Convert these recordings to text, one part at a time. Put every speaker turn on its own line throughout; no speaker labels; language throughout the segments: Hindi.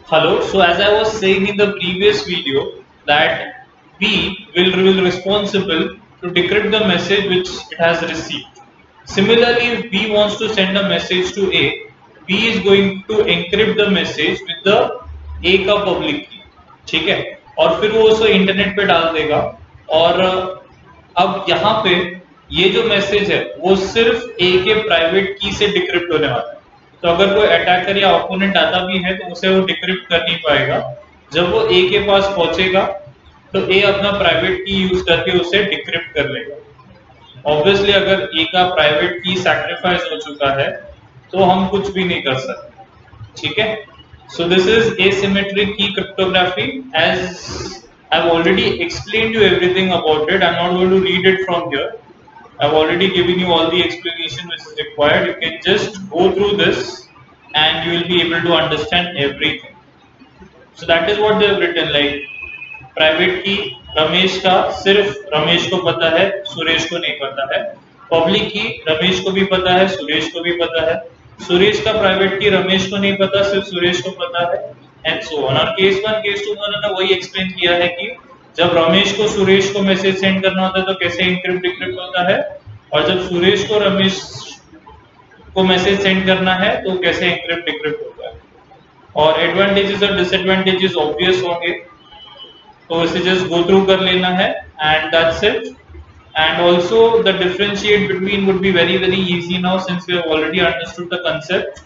Hello. So as I was saying in the previous video that B will responsible to decrypt the message which it has received. Similarly, if B wants to send a message to A, B is going to encrypt the message with the A का public key. ठीक है, और फिर वो उसे इंटरनेट पे डाल देगा। और अब यहाँ पे ये जो मैसेज है वो सिर्फ ए के प्राइवेट की से डिक्रिप्ट होने वाला है। तो अगर कोई अटैकर या ओपोनेंट आता भी है तो उसे वो डिक्रिप्ट कर नहीं पाएगा। जब वो ए के पास पहुंचेगा तो ए अपना प्राइवेट की यूज करके उसे डिक्रिप्ट कर लेगा। ऑब्वियसली अगर ए का प्राइवेट की सैक्रिफाइस हो चुका है तो हम कुछ भी नहीं कर सकते। ठीक है, so this is asymmetric key cryptography. As I've already explained you everything about it, I'm not going to read it from here. I've already given you all the explanation which is required. You can just go through this and you will be able to understand everything. So that is what they have written, like private की रमेश का सिर्फ रमेश को पता है, सुरेश को नहीं पता है। पब्लिक की रमेश को भी पता है, सुरेश को भी पता है। सुरेश का प्राइवेट की रमेश को नहीं पता, सिर्फ सुरेश को पता है, एंड सो ऑन। और केस 1 केस 2 उन्होंने वही एक्सप्लेन किया है कि जब रमेश को सुरेश को मैसेज सेंड करना होता है तो कैसे इंक्रिप्ट डिक्रिप्ट होता है, और जब सुरेश को रमेश को मैसेज सेंड करना है तो कैसे इंक्रिप्ट डिक्रिप्ट होता है। और एडवांटेजेस और डिसएडवांटेजेस ऑब्वियस होंगे, तो इसे जस्ट गो थ्रू कर लेना है and that's it. And also the differentiate between would be very easy now, since we have already understood the concept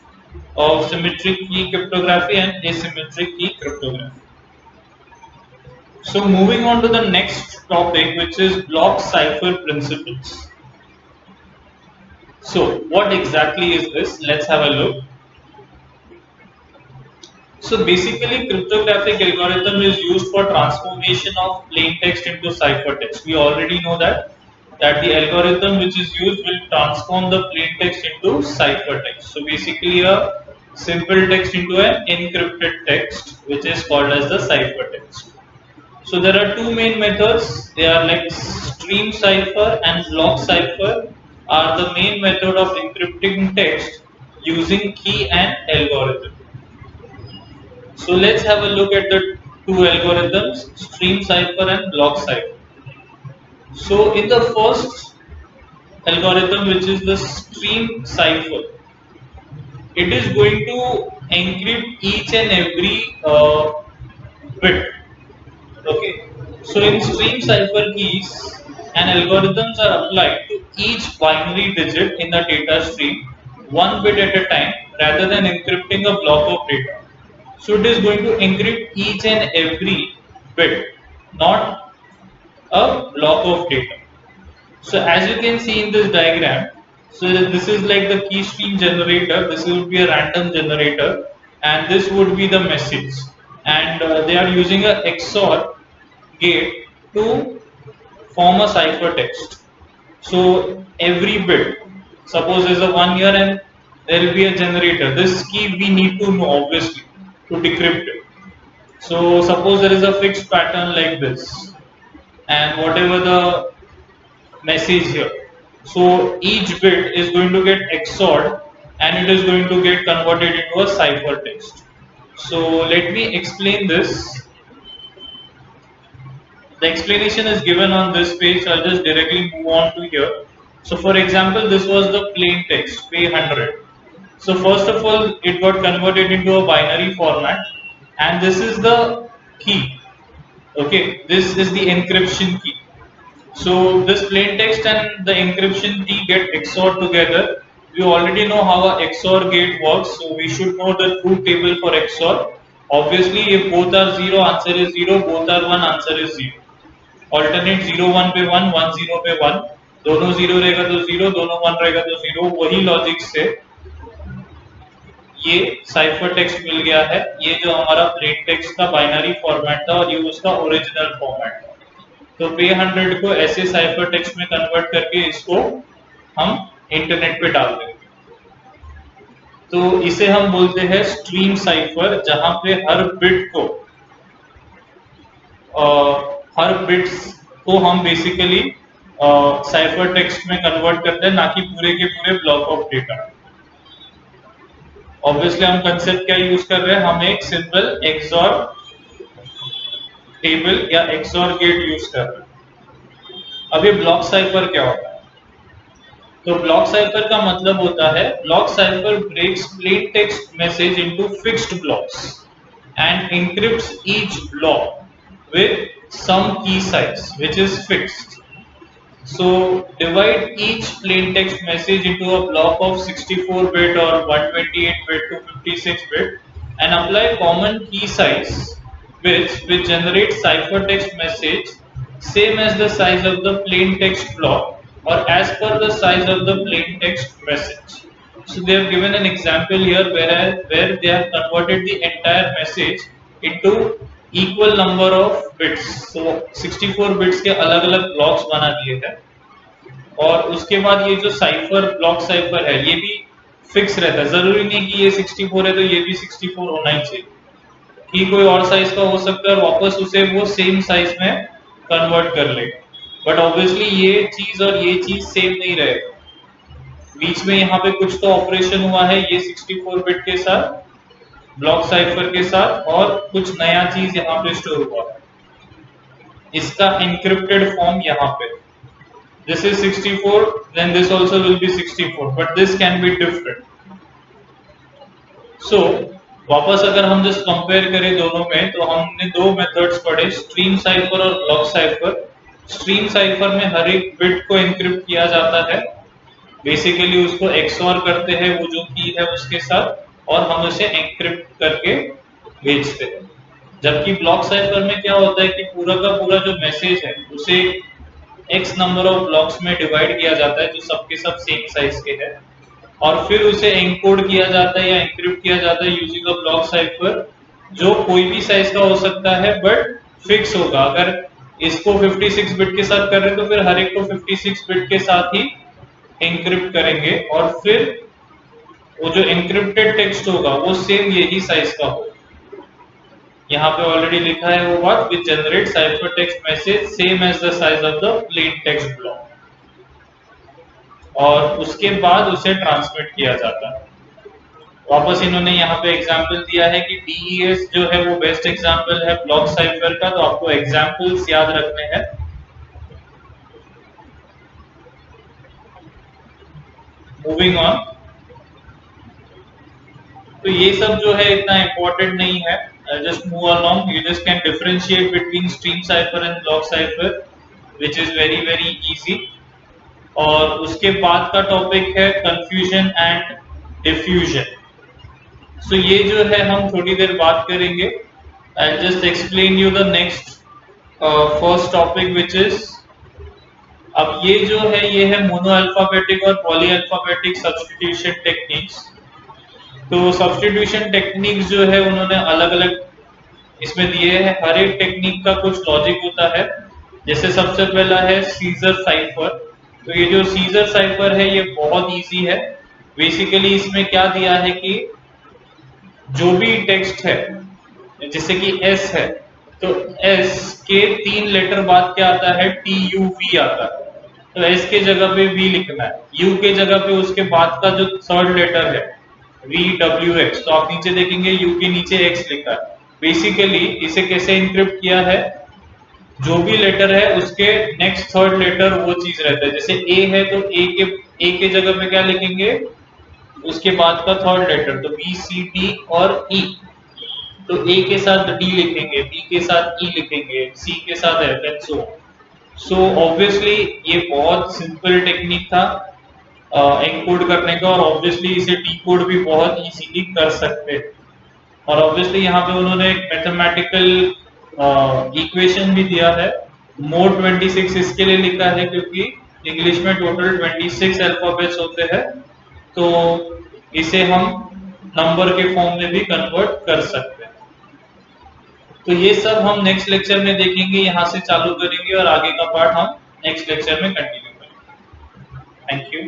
of symmetric key cryptography and asymmetric key cryptography. So moving on to the next topic, which is block cipher principles. So what exactly is this? Let's have a look. So basically, cryptographic algorithm is used for transformation of plain text into ciphertext. We already know that the algorithm which is used will transform the plain text into ciphertext. So basically, a simple text into an encrypted text, which is called as the ciphertext. So there are two main methods. They are like stream cipher and block cipher are the main method of encrypting text using key and algorithm. So let's have a look at the two algorithms, stream cipher and block cipher. So in the first algorithm, which is the stream cipher, it is going to encrypt each and every bit. Okay. So in stream cipher keys, and algorithms are applied to each binary digit in the data stream, one bit at a time, rather than encrypting a block of data. So it is going to encrypt each and every bit, not a block of data. So as you can see in this diagram, so this is like the key stream generator, this would be a random generator, and this would be the message, and they are using a XOR gate to form a ciphertext. So every bit, suppose there's a 1 year and there will be a generator, this key we need to know obviously to decrypt it. So suppose there is a fixed pattern like this, and whatever the message here, so each bit is going to get XORed and it is going to get converted into a ciphertext. So let me explain this. The explanation is given on this page, so I'll just directly move on to here. So for example, this was the plain text, pay 100. So first of all, it got converted into a binary format, and this is the key. Okay, this is the encryption key. So this plain text and the encryption key get XOR together. We already know how a XOR gate works, so we should know the truth table for XOR. Obviously, if both are 0, answer is 0, both are 1, answer is 0. Alternate 0 1 पे 1, 1 0 पे 1, दोनों 0 रहेगा तो 0, दोनों 1 रहेगा तो 0। वही लॉजिक से ये साइफर टेक्स्ट मिल गया है। ये जो हमारा प्लेन टेक्स्ट का बाइनरी फॉर्मेट था और ये उसका ओरिजिनल फॉर्मेट था। तो पे 100 को ऐसे साइफर टेक्स्ट में कन्वर्ट करके इसको हम इंटरनेट पे डाल देंगे। तो इसे हम बोलते हैं स्ट्रीम साइफर, जहां पे हर बिट्स को हम बेसिकली साइफर टेक्स्ट में कन्वर्ट करते हैं, ना कि पूरे के पूरे ब्लॉक ऑफ डेटा। ऑब्वियसली हम कंसेप्ट क्या यूज कर रहे हैं, हम एक सिंपल एक्सॉर टेबल या एक्सॉर गेट यूज कर रहे हैं। अब ये ब्लॉक साइफर क्या होता है? तो ब्लॉक साइफर का मतलब होता है, block cipher breaks plain text message into fixed blocks and encrypts each block with some key size which is fixed. So divide each plain text message into a block of 64-bit or 128-bit to 56-bit and apply common key size which generates ciphertext message same as the size of the plain text block or as per the size of the plain text message. So they have given an example here where they have converted the entire message into equal number of bits. So 64 bits के अलग-अलग blocks बना दिए हैं और उसके बाद ये जो साइफर ब्लॉक साइफर है ये भी फिक्स रहता है, जरूरी नहीं कि ये 64 है तो ये भी 64 होना ही चाहिए, कि कोई और साइज का हो सकता है और वापस उसे वो सेम साइज में कन्वर्ट कर ले, बट ऑब्वियसली ये चीज और ये चीज सेम नहीं रहेगा, बीच में यहाँ पे कुछ तो ऑपरेशन हुआ है ये 64 बिट के साथ ब्लॉक साइफर के साथ और कुछ नया चीज यहाँ पे स्टोर हुआ है, इसका एन्क्रिप्टेड फॉर्म यहाँ पे this is 64 then this also will be 64 but this can be different. So वापस अगर हम जस्ट कंपेयर करें दोनों में तो हमने दो मेथड्स पढ़े, स्ट्रीम साइफर और ब्लॉक साइफर। स्ट्रीम साइफर में हर एक बिट को एन्क्रिप्ट किया जाता है, बेसिकली उसको एक्सऑर करते हैं वो जो की है उसके साथ और हम उसे एन्क्रिप्ट करके भेजते हैं। जबकि ब्लॉक साइफर में क्या होता है कि पूरा का पूरा जो मैसेज है उसे x नंबर ऑफ ब्लॉक्स में डिवाइड किया जाता है जो सबके सब सेम साइज के हैं और फिर उसे एनकोड किया जाता है या एन्क्रिप्ट किया जाता है यूजिंग अ ब्लॉक साइफर जो कोई भी साइज का हो सकता है बट फिक्स होगा। अगर इसको 56 बिट के साथ कर रहे तो फिर हर एक को 56 बिट के साथ ही एन्क्रिप्ट करेंगे और फिर वो जो एन्क्रिप्टेड टेक्स्ट होगा वो सेम यही साइज का होगा। यहाँ पे ऑलरेडी लिखा है वो बात, which generate cipher text message same as the size of the plain text block और उसके बाद उसे ट्रांसमिट किया जाता है। वापस इन्होंने यहाँ पे एग्जांपल दिया है कि DES जो है वो बेस्ट एग्जांपल है ब्लॉक साइफर का, तो आपको एग्जांपल्स याद रखने हैं। मूविंग ऑन, तो ये सब जो है इतना इम्पोर्टेंट नहीं है, just move along, you just can differentiate between stream cipher and block cipher which is very easy। और उसके बाद का टॉपिक है कंफ्यूजन एंड डिफ्यूजन। सो ये जो है हम थोड़ी देर बात करेंगे। I just explain you the next first topic which is, अब ये जो है ये है मोनो अल्फाबेटिक और पॉली अल्फाबेटिक सब्स्टिट्यूशन टेक्निक्स। तो सब्स्टिट्यूशन टेक्निक्स जो है उन्होंने अलग अलग इसमें दिए हैं, हर एक टेक्निक का कुछ लॉजिक होता है। जैसे सबसे पहला है सीजर साइफर। तो ये जो सीजर साइफर है ये बहुत इजी है। बेसिकली इसमें क्या दिया है कि जो भी टेक्स्ट है जैसे कि एस है तो एस के 3 लेटर बाद क्या आता है, TUV आता है, तो एस के जगह पे V लिखना है, U के जगह पे उसके बाद का जो थर्ड लेटर है VWX, तो आप नीचे देखेंगे U के नीचे X लिखा है। बेसिकली इसे कैसे इंक्रिप्ट किया है, जो भी लेटर है उसके नेक्स्ट थर्ड लेटर वो चीज रहता है, जैसे A है तो A के जगह पे क्या लिखेंगे, उसके बाद का थर्ड लेटर, तो B C D और E, तो A के साथ D लिखेंगे, B के साथ E लिखेंगे, C के साथ F and so. So obviously ये बहुत सिंपल टेक्निक था एनकोड करने का और ऑब्वियसली इसे डीकोड भी बहुत इजीली कर सकते हैं। और ऑब्वियसली यहाँ पे उन्होंने एक मैथमेटिकल इक्वेशन भी दिया है। मोड 26 इसके लिए लिखा है क्योंकि इंग्लिश में टोटल 26 अल्फाबेट्स होते हैं, तो इसे हम नंबर के फॉर्म में भी कन्वर्ट कर सकते हैं। तो ये सब हम नेक्स्ट लेक्चर में देखेंगे, यहाँ से चालू करेंगे और आगे का पार्ट हम नेक्स्ट लेक्चर में कंटिन्यू करेंगे। Thank you.